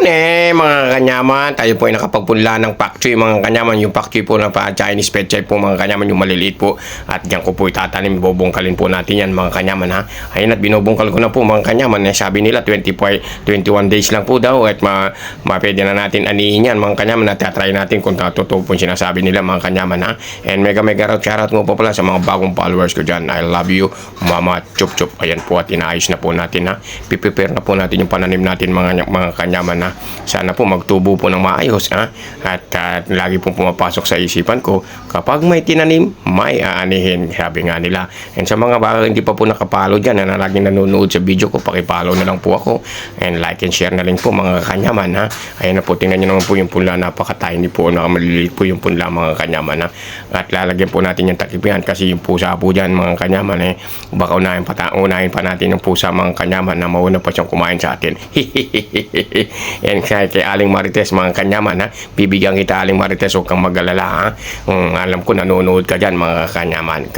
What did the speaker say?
Mga kanyaman, tayo po ay nakapagpunla ng pak choy mga kanyaman. Yung pak choy po na pa Chinese pechay po mga kanyaman, yung maliliit po. At diyan ko po itatanim, bubungkalin po natin yan mga kanyaman ha. Ayun at binubungkal ko na po mga kanyaman. Sabi nila 21 days lang po daw at pwede na natin anihin yan mga kanyaman. At try natin kung totoo po yung sinasabi nila mga kanyaman ha. And mega shoutout mo po pala sa mga bagong followers ko dyan. I love you Mama Chup Chup. Ayan po at inaayos na po natin ha. Prepare na po natin yung pananim natin mga kanyaman ha. Sana po magtubo po ng maayos ha? At lagi pong pumapasok sa isipan ko, kapag may tinanim, may aanihin, sabi nga nila. And sa mga baka hindi pa po nakapalo dyan na laging nanonood sa video ko, pakipalo na lang po ako and like and share na rin po mga kanyaman ha. Ayan na po, tingnan nyo naman po yung punla, napaka-tiny po, nakamaliliit po yung punla mga kanyaman ha. At lalagyan po natin yung takipihan kasi yung pusa po dyan mga kanyaman baka unahin pa natin yung pusa mga kanyaman na mauna pa siyang kumain sa atin. And kay Aling Marites mga kanyaman ha, bibigyan kita Aling Marites, huwag kang mag-alala ha. Alam ko nanonood ka dyan mga kanyaman.